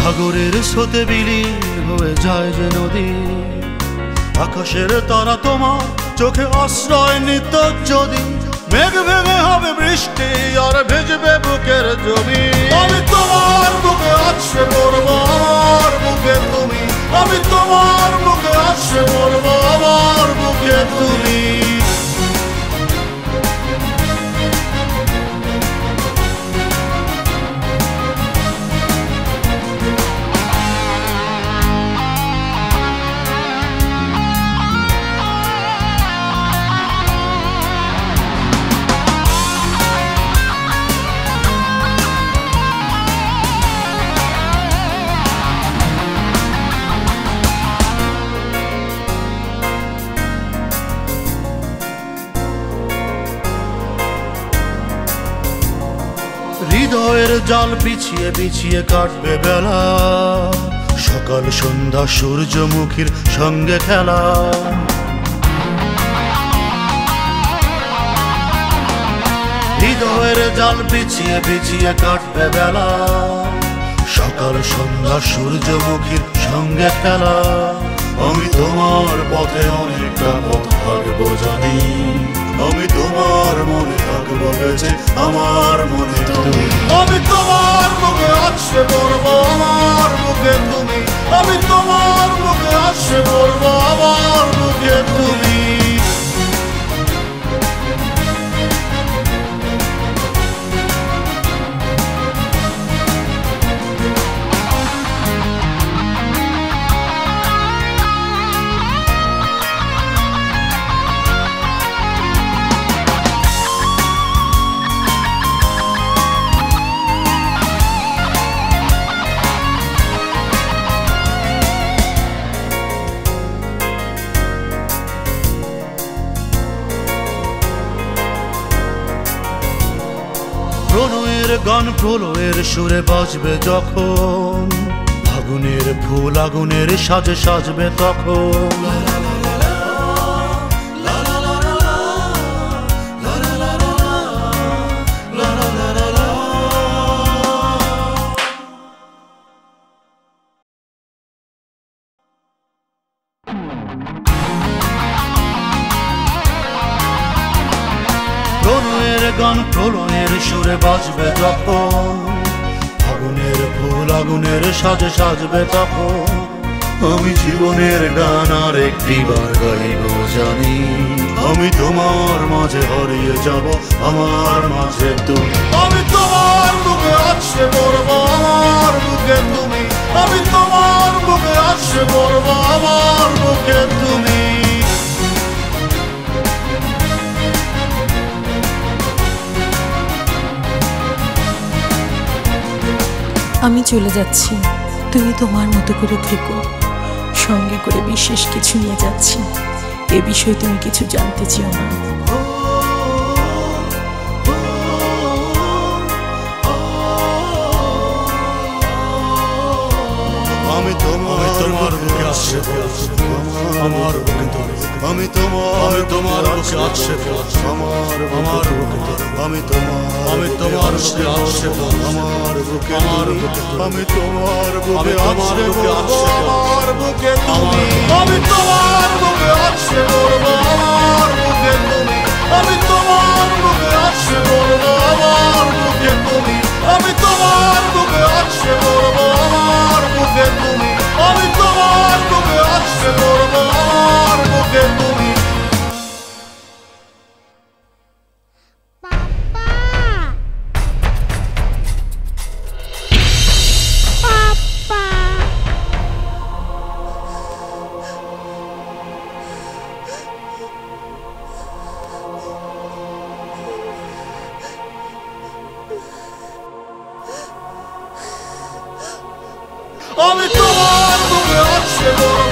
সাগরের স্রোতে বিলীন হয়ে যায় যে নদী, আকাশের তারা তোমার চোখে আশ্রয় নিত যদি, মেঘ ভেঙে হবে বৃষ্টি আর ভেজবে বুকের জমি। আমি তোমার বুকে আছড়ে পড়বো, আমার বুকে তুমি, আমি তোমার বুকে আছড়ে পড়বো, আমার বুকে তুমি। হৃদয়ের জাল বিছিয়ে বিছিয়ে কাটবে বেলা, সকাল সন্ধ্যা সূর্যমুখীর সঙ্গে খেলা। হৃদয়ের জাল বিছিয়ে বিছিয়ে কাটবে বেলা, সকাল সন্ধ্যা সূর্যমুখীর সঙ্গে খেলা। আমি তোমার পথে অনেকটা পথ হাঁটবো জানি, আমি তোমার মনে থাকবো বেঁচে, আমার মনে তুমি। আমি তোমার বুকে আছড়ে পড়বো, আমার বুকে তুমি, আমি তোমার বুকে আছড়ে পড়বো, আমার বুকে তুমি। প্রণয়ের গান প্রলয়ের সুরে বাজবে যখন, আগুনের ফুল আগুনের সাজে সাজবে তখন। প্রণয়ের গান প্রলয়ের সুরে বাজবে যখন, আগুনের ফুল আগুনের সাজে সাজবে তখন। আমি জীবনের গান আর একটি বার গাইব জানি, আমি তোমার মাঝে হারিয়ে যাব, আমার মাঝে তুমি। আমি তোমার বুকে আছড়ে পড়বো, আমার বুকে তুমি, আমি তোমার বুকে আছড়ে পড়বো, আমার বুকে তুমি। আমি চলে যাচ্ছি, তুমি তোমার মতো করে থেকো, সঙ্গে করে বিশেষ কিছু নিয়ে যাচ্ছি, এ বিষয়ে তুমি কিছু জানতে চেও না। আমি তোমার বুকে আছড়ে পড়ছি, আমার বুকে তুমি, আমি তোমার বুকে আছড়ে পড়ছি, আমার বুকে তুমি, আমি তোমার বুকে আছড়ে পড়ছি, আমার বুকে, আমি তোমার বুকে আছড়ে পড়ছি, আমার বুকে তুমি, আমি তোমার বুকে আছড়ে পড়বো, আমার বুকে তুমি, আমি তোমার বুকে আছড়ে পড়বো, আমার বুকে তুমি, আমি তোমার বুকে আছড়ে পড়বো, আমার বুকে তুমি, আমি তোমার বুকে আছড়ে পড়বো, আমার বুকে তুমি। আমি তোমার বুকে আছড়ে পড়বো।